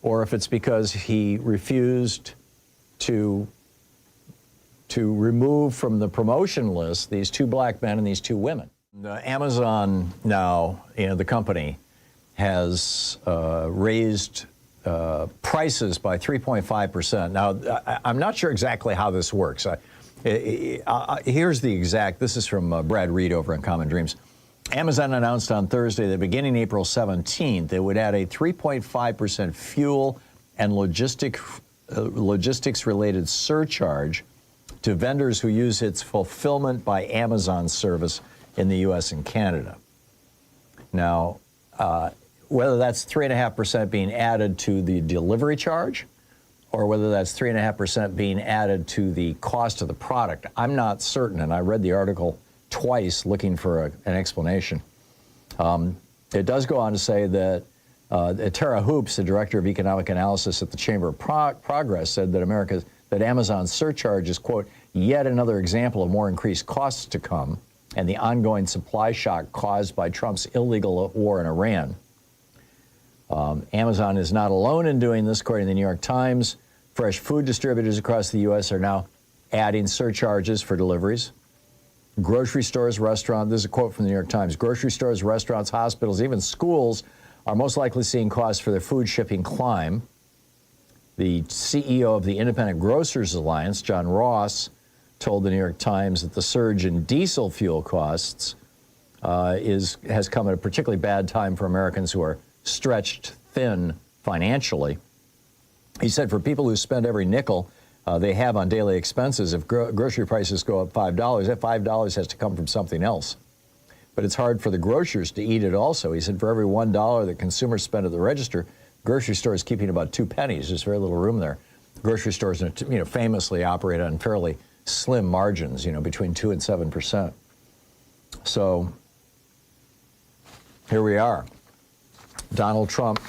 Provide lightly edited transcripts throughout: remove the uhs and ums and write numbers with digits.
or if it's because he refused to remove from the promotion list these two black men and these two women. Amazon now, the company, has raised prices by 3.5%. Now, I'm not sure exactly how this works. Here's the exact, this is from Brad Reed over on Common Dreams. Amazon announced on Thursday that beginning April 17th, it would add a 3.5% fuel and logistics-related surcharge to vendors who use its Fulfillment by Amazon service in the U.S. and Canada. Now, whether that's 3.5% being added to the delivery charge or whether that's 3.5% being added to the cost of the product, I'm not certain, and I read the article twice looking for an explanation. It does go on to say that Tara Hoops, the director of economic analysis at the Chamber of Progress, said that Amazon's surcharge is, quote, yet another example of more increased costs to come and the ongoing supply shock caused by Trump's illegal war in Iran. Amazon is not alone in doing this, according to the New York Times. Fresh food distributors across the U.S. are now adding surcharges for deliveries. Grocery stores, restaurants, this is a quote from the New York Times, grocery stores, restaurants, hospitals, even schools are most likely seeing costs for their food shipping climb. The CEO of the Independent Grocers Alliance, John Ross, told the New York Times that the surge in diesel fuel costs has come at a particularly bad time for Americans who are stretched thin financially. He said for people who spend every nickel they have on daily expenses, if grocery prices go up $5, that $5 has to come from something else. But it's hard for the grocers to eat it also. He said for every $1 that consumers spend at the register, grocery stores keeping about 2 pennies. There's very little room there. Grocery stores, famously operate on fairly slim margins, between 2 and 7%. So here we are. Donald Trump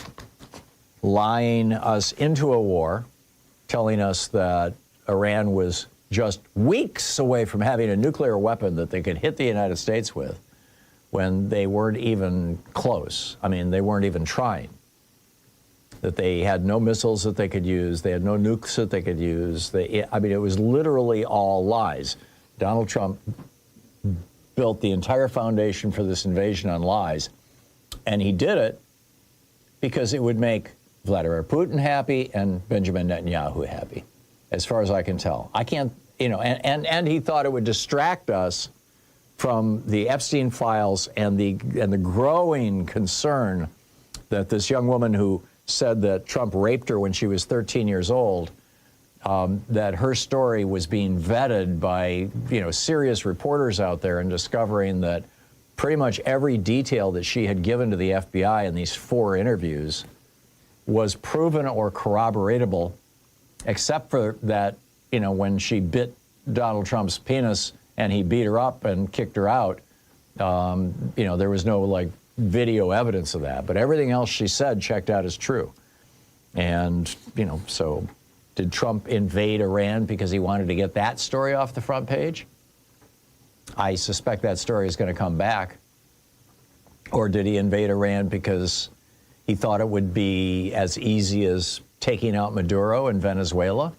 lying us into a war, telling us that Iran was just weeks away from having a nuclear weapon that they could hit the United States with when they weren't even close. I mean, they weren't even trying. That they had no missiles that they could use. They had no nukes that they could use. It was literally all lies. Donald Trump built the entire foundation for this invasion on lies, and he did it because it would make Vladimir Putin happy and Benjamin Netanyahu happy, as far as I can tell. I can't, and he thought it would distract us from the Epstein files and the growing concern that this young woman who said that Trump raped her when she was 13 years old, that her story was being vetted by, serious reporters out there and discovering that pretty much every detail that she had given to the FBI in these 4 interviews was proven or corroboratable, except for that, when she bit Donald Trump's penis and he beat her up and kicked her out, there was no, video evidence of that. But everything else she said checked out as true. And, so did Trump invade Iran because he wanted to get that story off the front page? I suspect that story is going to come back. Or did he invade Iran because he thought it would be as easy as taking out Maduro in Venezuela?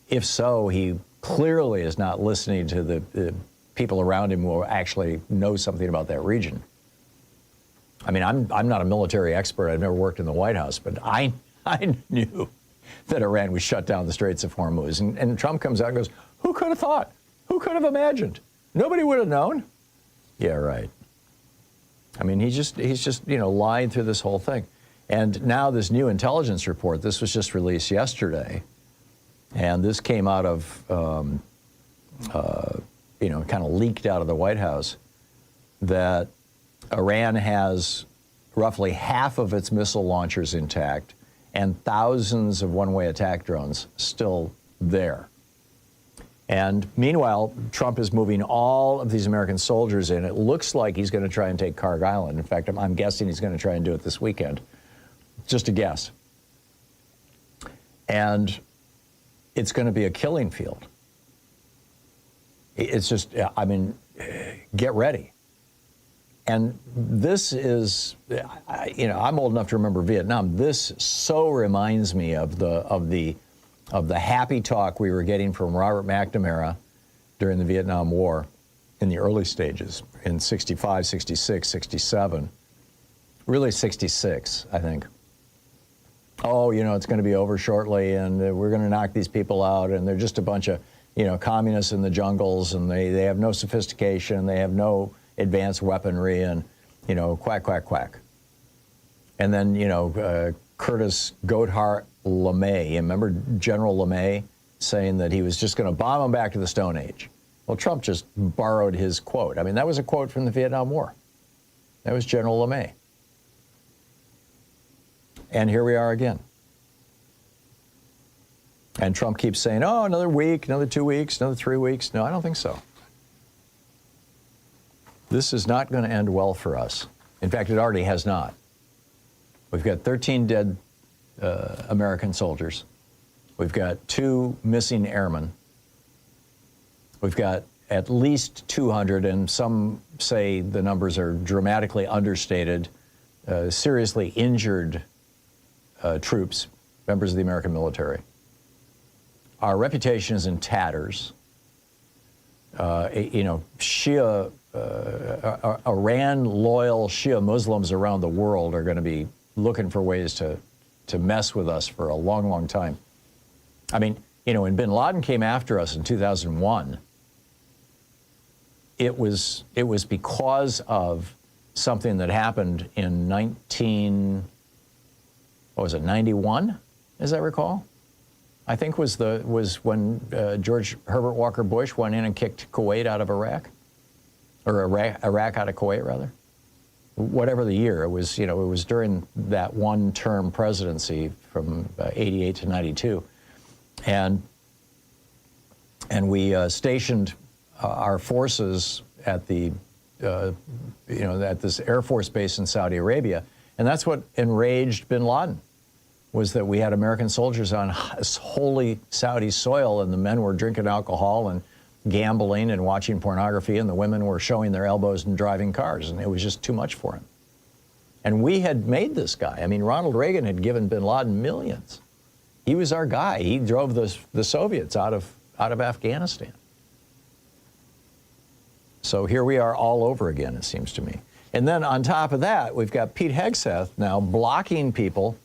If so, he clearly is not listening to the people around him who actually know something about that region. I mean, I'm not a military expert. I've never worked in the White House, but I knew that Iran would shut down the Straits of Hormuz. And Trump comes out and goes, who could have thought? Who could have imagined? Nobody would have known. Yeah, right. I mean, he's just lying through this whole thing. And now this new intelligence report, this was just released yesterday, and this came out of, kind of leaked out of the White House, that Iran has roughly half of its missile launchers intact and thousands of one-way attack drones still there. And meanwhile, Trump is moving all of these American soldiers in. It looks like he's going to try and take Carg Island. In fact, I'm guessing he's going to try and do it this weekend. Just a guess. And it's going to be a killing field. It's just, get ready. And this is, I'm old enough to remember Vietnam. This so reminds me of the happy talk we were getting from Robert McNamara during the Vietnam War in the early stages, in 65, 66, 67, really 66, I think. Oh, it's going to be over shortly, and we're going to knock these people out, and they're just a bunch of, communists in the jungles, and they have no sophistication, they have no advanced weaponry, and, quack, quack, quack. And then, Curtis Goathart LeMay, remember General LeMay saying that he was just going to bomb them back to the Stone Age? Well, Trump just borrowed his quote. I mean, that was a quote from the Vietnam War. That was General LeMay. And here we are again. And Trump keeps saying, oh, another week, another 2 weeks, another 3 weeks. No, I don't think so. This is not going to end well for us. In fact, it already has not. We've got 13 dead American soldiers. We've got 2 missing airmen. We've got at least 200, and some say the numbers are dramatically understated, seriously injured troops, members of the American military. Our reputation is in tatters. Shia, Iran-loyal Shia Muslims around the world are going to be looking for ways to mess with us for a long, long time. I mean, when bin Laden came after us in 2001, it was because of something that happened in 91, as I recall? I think was when George Herbert Walker Bush went in and kicked Kuwait out of Iraq, or Iraq out of Kuwait, rather. Whatever the year, it was during that one-term presidency from 88 to 92, and we stationed our forces at the at this Air Force base in Saudi Arabia, and that's what enraged bin Laden, was that we had American soldiers on holy Saudi soil, and the men were drinking alcohol and gambling and watching pornography, and the women were showing their elbows and driving cars, and it was just too much for him. And we had made this guy. I mean, Ronald Reagan had given bin Laden millions. He was our guy. He drove the Soviets out of Afghanistan. So here we are all over again, it seems to me. And then on top of that, we've got Pete Hegseth now blocking people,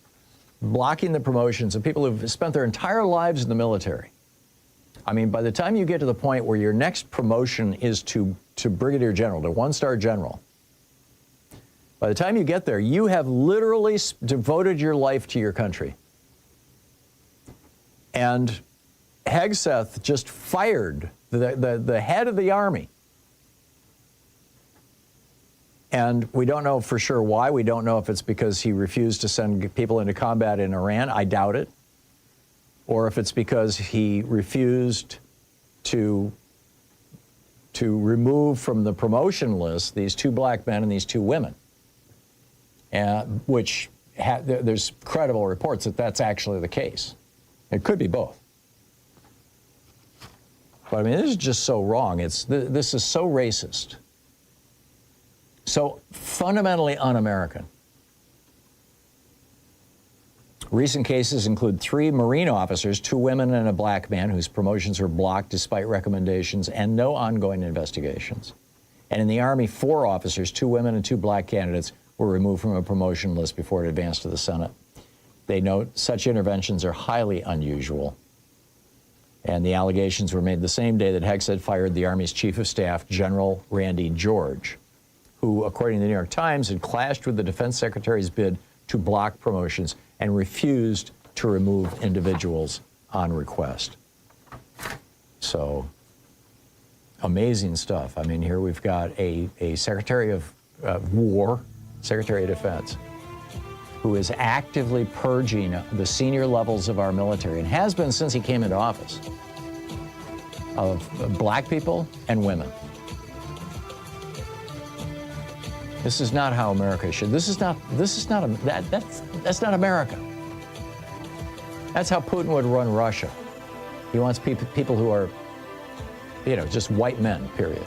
blocking the promotions of people who've spent their entire lives in the military. I mean, by the time you get to the point where your next promotion is to brigadier general, to one-star general, by the time you get there, you have literally devoted your life to your country. And Hegseth just fired the head of the Army. And we don't know for sure why. We don't know if it's because he refused to send people into combat in Iran. I doubt it. Or if it's because he refused to remove from the promotion list these 2 black men and these 2 women, which there's credible reports that that's actually the case. It could be both. But I mean, this is just so wrong. This is so racist. So fundamentally un-American. Recent cases include 3 Marine officers, 2 women and a black man whose promotions were blocked despite recommendations and no ongoing investigations. And in the Army, 4 officers, 2 women and 2 black candidates were removed from a promotion list before it advanced to the Senate. They note such interventions are highly unusual. And the allegations were made the same day that Hegseth fired the Army's Chief of Staff, General Randy George, who, according to the New York Times, had clashed with the Defense Secretary's bid to block promotions and refused to remove individuals on request. So, amazing stuff. I mean, here we've got a Secretary of War, Secretary of Defense, who is actively purging the senior levels of our military, and has been since he came into office, of black people and women. This is not how America should. That's not America. That's how Putin would run Russia. He wants people who are, just white men, period.